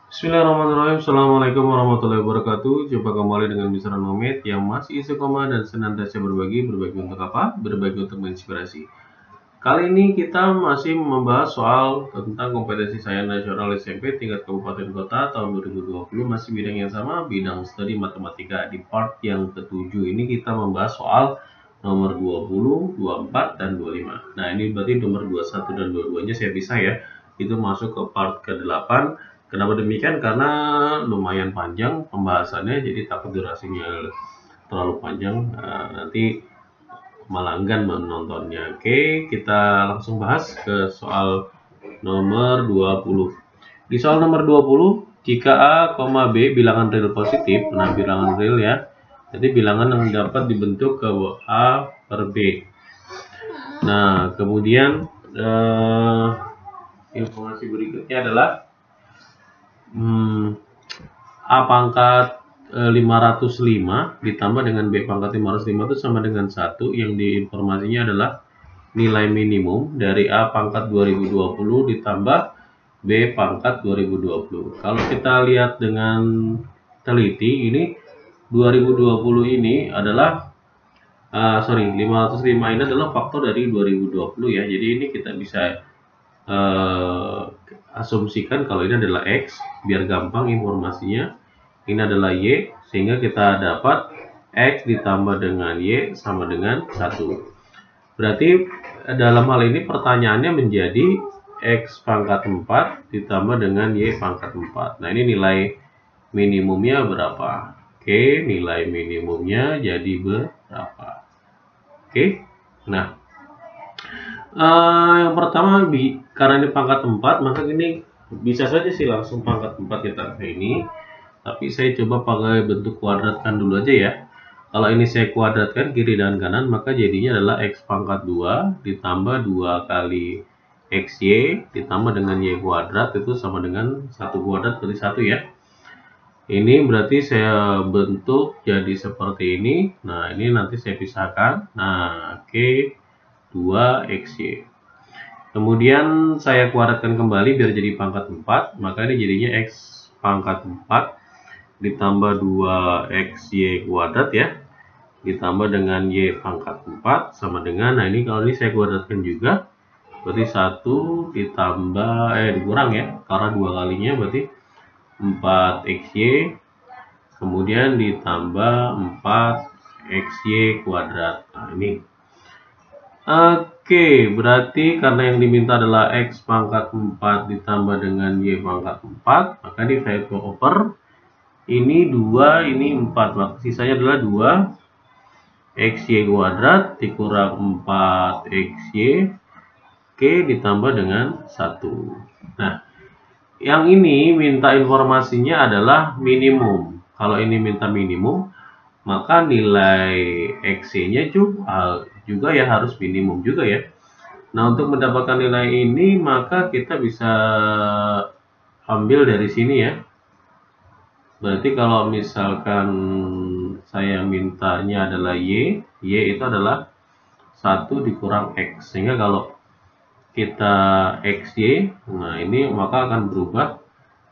Bismillahirrahmanirrahim. Assalamualaikum warahmatullahi wabarakatuh. Jumpa kembali dengan Mr. Nomad yang masih istiqomah dan senantiasa berbagi untuk apa? Berbagi untuk menginspirasi. Kali ini kita masih membahas soal tentang kompetensi sains nasional SMP tingkat kabupaten kota tahun 2020, masih bidang yang sama, bidang studi matematika. Di part yang ketujuh ini kita membahas soal nomor 20, 24, dan 25. Nah, ini berarti nomor 21 dan 22-nya saya pisah ya. Itu masuk ke part ke-8. Kenapa demikian? Karena lumayan panjang pembahasannya, jadi takut durasinya terlalu panjang. Nanti melanggan menontonnya. Oke, kita langsung bahas ke soal nomor 20. Di soal nomor 20, jika A, B bilangan real positif, nah bilangan real ya, jadi bilangan yang dapat dibentuk ke A per B. Nah, kemudian informasi berikutnya adalah A pangkat 505 ditambah dengan B pangkat 505 itu sama dengan 1, yang diinformasinya adalah nilai minimum dari A pangkat 2020 ditambah B pangkat 2020. Kalau kita lihat dengan teliti, ini 2020 ini adalah 505 ini adalah faktor dari 2020 ya. Jadi ini kita bisa asumsikan kalau ini adalah X, biar gampang informasinya. Ini adalah Y, sehingga kita dapat X ditambah dengan Y sama dengan 1. Berarti dalam hal ini pertanyaannya menjadi X pangkat 4 ditambah dengan Y pangkat 4. Nah, ini nilai minimumnya berapa? Oke, nilai minimumnya jadi berapa? Oke, nah yang pertama, karena ini pangkat 4, maka ini bisa saja sih langsung pangkat 4 kita ke ini. Tapi saya coba pakai bentuk kuadratkan dulu aja ya. Kalau ini saya kuadratkan kiri dan kanan, maka jadinya adalah X pangkat 2 ditambah 2 kali XY ditambah dengan Y kuadrat, itu sama dengan 1 kuadrat berarti 1 ya. Ini berarti saya bentuk jadi seperti ini. Nah, ini nanti saya pisahkan. Nah, oke, 2XY. Kemudian saya kuadratkan kembali biar jadi pangkat 4, maka ini jadinya X pangkat 4 ditambah 2XY kuadrat ya, ditambah dengan Y pangkat 4 sama dengan, nah ini kalau ini saya kuadratkan juga, berarti 1 ditambah, dikurang ya, karena 2 kalinya berarti 4XY, kemudian ditambah 4XY kuadrat. Nah ini. Oke, berarti karena yang diminta adalah X pangkat 4 ditambah dengan Y pangkat 4, maka di 5 over ini 2, ini 4, maka sisanya adalah 2XY kuadrat dikurang 4XY, oke, ditambah dengan 1. Nah, yang ini minta informasinya adalah minimum. Kalau ini minta minimum, maka nilai XY-nya juga ya harus minimum juga ya. Nah, untuk mendapatkan nilai ini, maka kita bisa ambil dari sini ya. Berarti kalau misalkan saya mintanya adalah Y itu adalah 1 dikurang X. Sehingga kalau kita XY, nah ini maka akan berubah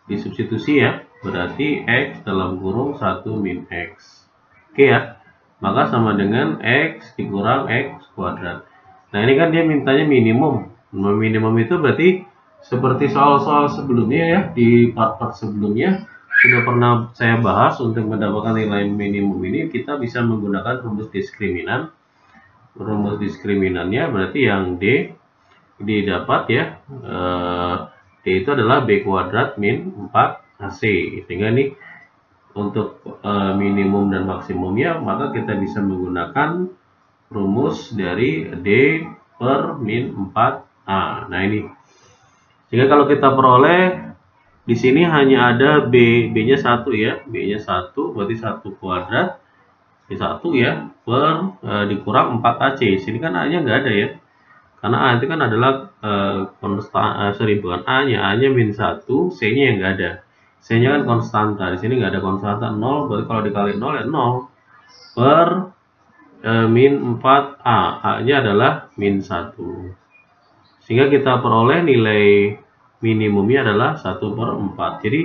disubstitusi ya. Berarti X dalam kurung 1 min X. Oke ya. Maka sama dengan X dikurang X kuadrat. Nah, ini kan dia mintanya minimum. Minimum itu berarti seperti soal-soal sebelumnya ya, di part-part sebelumnya sudah pernah saya bahas. Untuk mendapatkan nilai minimum ini kita bisa menggunakan rumus diskriminan. Rumus diskriminannya berarti yang D didapat ya, D itu adalah B kuadrat min 4AC. Sehingga ini untuk minimum dan maksimumnya, maka kita bisa menggunakan rumus dari D per min 4A. Nah ini, sehingga kalau kita peroleh di sini hanya ada B-nya 1 ya, B-nya 1 berarti 1 kuadrat B1 ya, per dikurang 4AC. Sini kan A-nya nggak ada ya, karena A itu kan adalah konstan, bukan A-nya, A-nya min 1, C-nya yang nggak ada. C-nya kan konstanta, di sini nggak ada konstanta 0, berarti kalau dikali 0 ya 0 per min 4A, A-nya adalah min 1. Sehingga kita peroleh nilai minimumnya adalah 1/4. Jadi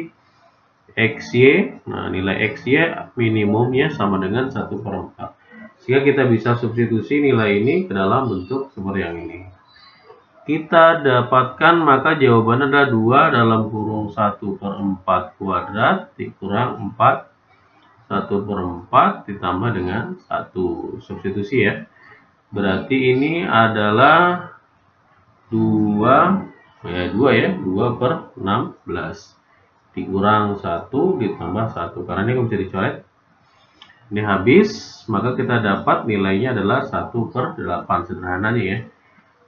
XY. Nah, nilai XY minimumnya sama dengan 1/4. Sehingga kita bisa substitusi nilai ini ke dalam bentuk seperti yang ini. Kita dapatkan maka jawabannya adalah 2 dalam kurung 1/4 kuadrat dikurang 4 1/4 ditambah dengan 1. Substitusi ya. Berarti ini adalah 2 2/16 dikurang 1 ditambah 1. Karena ini bisa dicoret. Ini habis, maka kita dapat nilainya adalah 1/8. Sederhananya ya.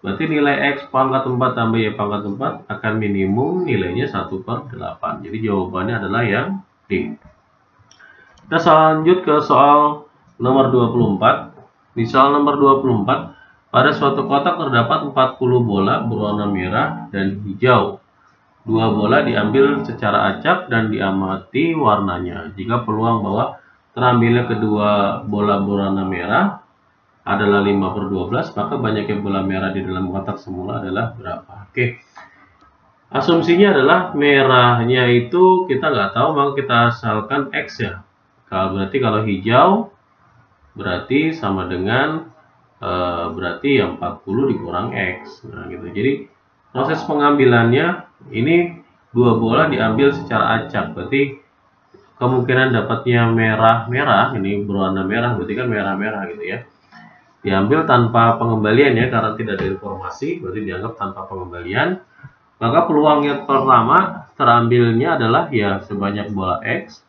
Berarti nilai X pangkat 4 tambah Y pangkat 4 akan minimum nilainya 1/8. Jadi jawabannya adalah yang D. Kita lanjut ke soal nomor 24. Di soal nomor 24, pada suatu kotak terdapat 40 bola berwarna merah dan hijau. 2 bola diambil secara acak dan diamati warnanya. Jika peluang bahwa terambilnya kedua bola berwarna merah adalah 5/12, maka banyaknya bola merah di dalam kotak semula adalah berapa? Oke. Asumsinya adalah merahnya itu kita nggak tahu, maka kita asalkan X ya. Berarti kalau hijau berarti sama dengan berarti yang 40 dikurang X. Nah, gitu. Jadi proses pengambilannya ini 2 bola diambil secara acak. Berarti kemungkinan dapatnya merah-merah, ini berwarna merah, berarti kan merah-merah gitu ya. Diambil tanpa pengembalian ya, karena tidak ada informasi, berarti dianggap tanpa pengembalian. Maka peluangnya pertama terambilnya adalah ya sebanyak bola X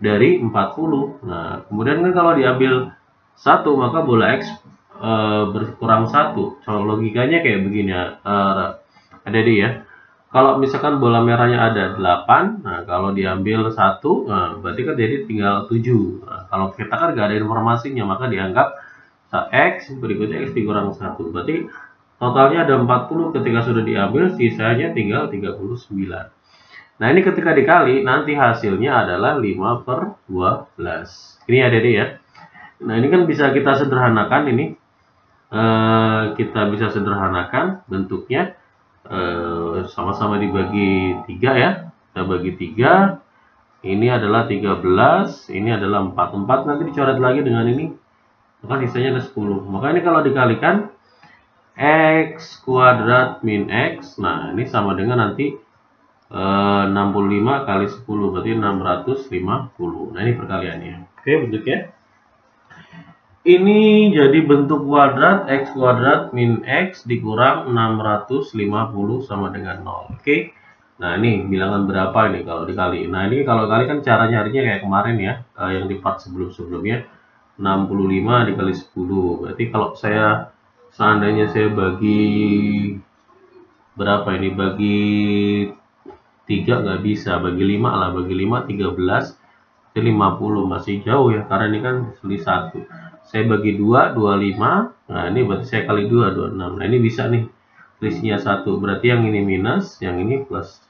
dari 40. Nah, kemudian kan kalau diambil 1, maka bola X berkurang 1. So, logikanya kayak begini ya, ada di ya. Kalau misalkan bola merahnya ada 8, nah kalau diambil 1, nah, berarti kan jadi tinggal 7. Nah, kalau kita kan nggak ada informasinya, maka dianggap X berikutnya X dikurang 1. Berarti totalnya ada 40 ketika sudah diambil, sisanya tinggal 39. Nah, ini ketika dikali, nanti hasilnya adalah 5/12. Ini ada deh ya. Nah, ini kan bisa kita sederhanakan ini. Kita bisa sederhanakan bentuknya. Sama-sama dibagi 3 ya. Kita bagi 3. Ini adalah 13. Ini adalah 4. 4 nanti dicoret lagi dengan ini. Maka sisanya ada 10. Maka ini kalau dikalikan X kuadrat min X. Nah, ini sama dengan nanti 65 kali 10 berarti 650. Nah, ini perkaliannya. Oke, bentuknya. Ini jadi bentuk kuadrat X kuadrat min X dikurang 650 sama dengan 0. Oke. Nah, ini bilangan berapa ini kalau dikali? Nah, ini kalau kali kan cara nyarinya kayak kemarin ya, yang di part sebelum-sebelumnya. 65 dikali 10. Berarti kalau seandainya saya bagi berapa ini? Bagi 3 nggak bisa, bagi 5 lah, bagi 5 13, jadi 50 masih jauh ya, karena ini kan selisih 1. Saya bagi 2 25. Nah, ini berarti saya kali 2 26. Nah, ini bisa nih. Selisihnya 1. Berarti yang ini minus, yang ini plus.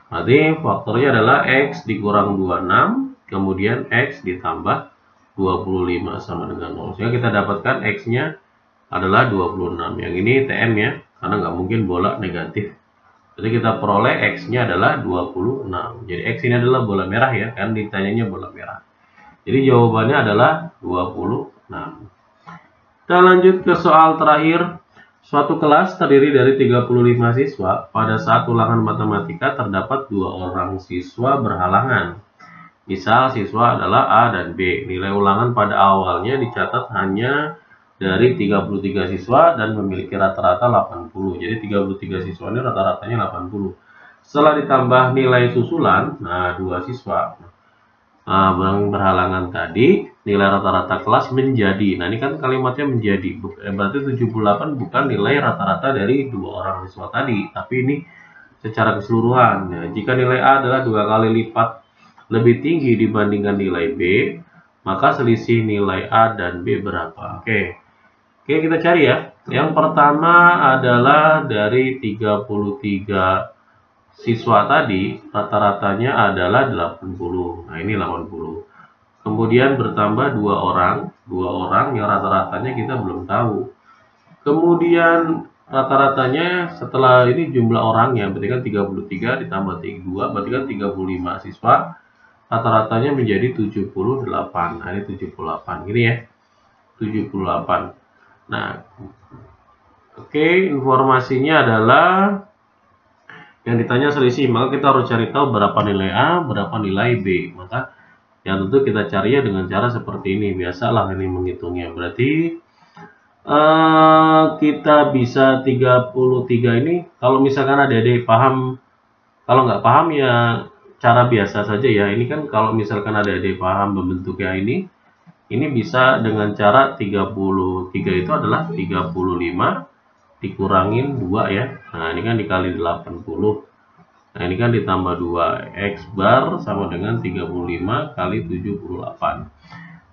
Berarti faktornya adalah X dikurang 26, kemudian X ditambah 25 sama dengan 0. Sehingga kita dapatkan X-nya adalah 26. Yang ini TM ya, karena nggak mungkin bola negatif. Jadi kita peroleh X-nya adalah 26. Jadi X ini adalah bola merah ya, kan ditanyanya bola merah. Jadi jawabannya adalah 26. Kita lanjut ke soal terakhir. Suatu kelas terdiri dari 35 siswa. Pada saat ulangan matematika terdapat 2 orang siswa berhalangan. Misal siswa adalah A dan B. Nilai ulangan pada awalnya dicatat hanya dari 33 siswa dan memiliki rata-rata 80. Jadi 33 siswa ini rata-ratanya 80. Setelah ditambah nilai susulan, nah 2 siswa berhalangan tadi, nilai rata-rata kelas menjadi. Nah, ini kan kalimatnya menjadi. Berarti 78 bukan nilai rata-rata dari 2 orang siswa tadi, tapi ini secara keseluruhan. Nah, jika nilai A adalah 2 kali lipat lebih tinggi dibandingkan nilai B, maka selisih nilai A dan B berapa? Oke, kita cari ya. Yang pertama adalah dari 33 siswa tadi, rata-ratanya adalah 80. Nah, ini 80. Kemudian bertambah 2 orang yang rata-ratanya kita belum tahu. Kemudian rata-ratanya setelah ini jumlah orangnya, berarti kan 33 ditambah 2, berarti kan 35 siswa. rata-ratanya menjadi 78. Nah, ini 78. Gini ya. 78. Nah, oke, informasinya adalah yang ditanya selisih, maka kita harus cari tahu berapa nilai A, berapa nilai B. Maka yang tentu kita cari ya dengan cara seperti ini. Biasalah ini menghitungnya. Berarti kita bisa 33 ini. Kalau misalkan adik-adik paham, kalau nggak paham ya cara biasa saja ya. Ini kan kalau misalkan adik-adik paham membentuknya ini bisa dengan cara 33 itu adalah 35 dikurangin 2 ya. Nah, ini kan dikali 80. Nah, ini kan ditambah 2. X bar sama dengan 35 kali 78.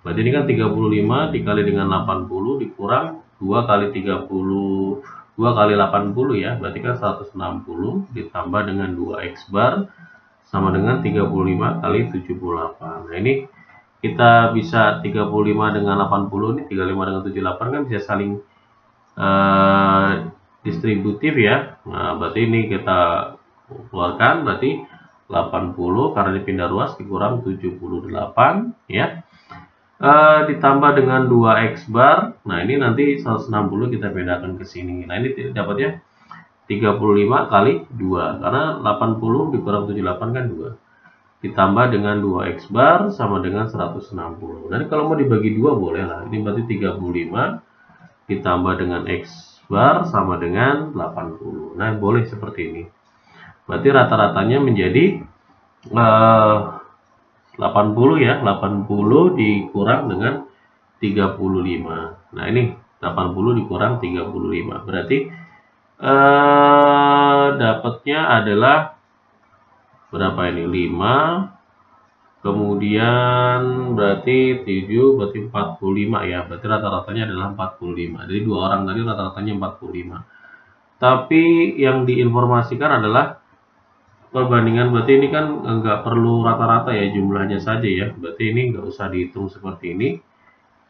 Berarti ini kan 35 dikali dengan 80 dikurang 2 kali 30, 2 kali 80 ya. Berarti kan 160 ditambah dengan 2X bar sama dengan 35 kali 78. Nah, ini kita bisa 35 dengan 80 ini, 35 dengan 78 kan bisa saling distributif ya. Nah, berarti ini kita keluarkan, berarti 80 karena dipindah ruas dikurang 78 ya, ditambah dengan 2X bar. Nah, ini nanti 160 kita bedakan ke sini. Nah, ini dapatnya 35 kali 2 karena 80 dikurang 78 kan 2, ditambah dengan 2X bar sama dengan 160. Nanti kalau mau dibagi 2 boleh lah. Ini berarti 35 ditambah dengan X bar sama dengan 80. Nah, boleh seperti ini. Berarti rata-ratanya menjadi 80 ya. 80 dikurang dengan 35. Nah, ini 80 dikurang 35. Berarti dapatnya adalah berapa ini? 5. Kemudian berarti 7, berarti 45 ya. Berarti rata-ratanya adalah 45. Jadi dua orang tadi rata-ratanya 45. Tapi yang diinformasikan adalah perbandingan, berarti ini kan nggak perlu rata-rata ya, jumlahnya saja ya. Berarti ini nggak usah dihitung seperti ini.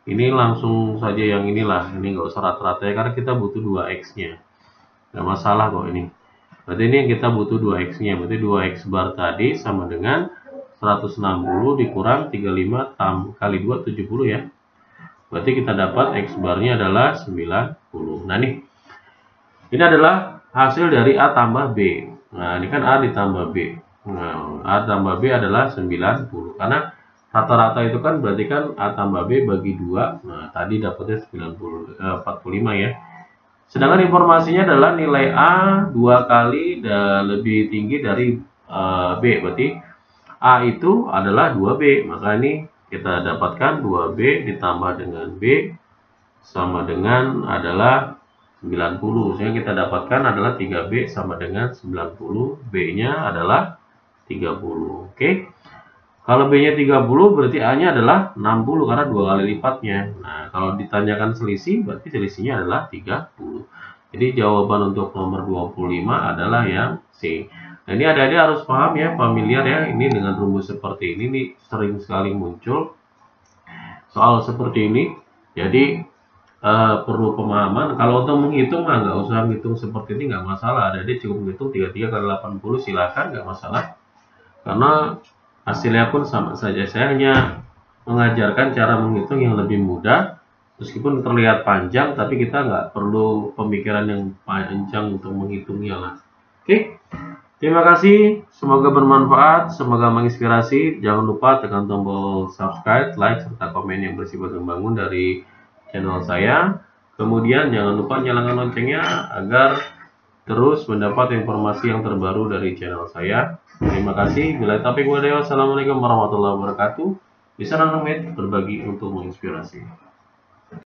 Ini langsung saja yang inilah. Ini nggak usah rata-rata ya, karena kita butuh 2X-nya. Nggak masalah kok ini. Berarti ini yang kita butuh 2X-nya. Berarti 2X bar tadi sama dengan 160 dikurang 35 kali 2, 70 ya. Berarti kita dapat X barnya adalah 90. Nah, nih. Ini adalah hasil dari A tambah B. Nah, ini kan A ditambah B. Nah, A tambah B adalah 90. Karena rata-rata itu kan berarti kan A tambah B bagi 2. Nah, tadi dapatnya 45 ya. Sedangkan informasinya adalah nilai A 2 kali lebih tinggi dari B. Berarti A itu adalah 2B. Maka ini kita dapatkan 2B ditambah dengan B sama dengan adalah 90. Sehingga kita dapatkan adalah 3B sama dengan 90. B-nya adalah 30. Oke. Kalau B-nya 30 berarti A-nya adalah 60 karena 2 kali lipatnya. Nah, kalau ditanyakan selisih berarti selisihnya adalah 30. Jadi jawaban untuk nomor 25 adalah yang C. Nah, ini adik-adik harus paham ya, familiar ya, ini dengan rumus seperti ini nih sering sekali muncul soal seperti ini. Jadi perlu pemahaman. Kalau untuk menghitung nggak usah menghitung seperti ini, nggak masalah. Adik-adik cukup menghitung 33 kali 80 silakan, nggak masalah. Karena hasilnya pun sama saja. Saya hanya mengajarkan cara menghitung yang lebih mudah, meskipun terlihat panjang, tapi kita nggak perlu pemikiran yang panjang untuk menghitungnya lah. Oke. Terima kasih, semoga bermanfaat, semoga menginspirasi. Jangan lupa tekan tombol subscribe, like, serta komen yang bersifat membangun dari channel saya. Kemudian jangan lupa nyalakan loncengnya agar terus mendapat informasi yang terbaru dari channel saya. Terima kasih. Bila taufiq wal hidayah. Wassalamualaikum warahmatullahi wabarakatuh. Bisa berbagi untuk menginspirasi.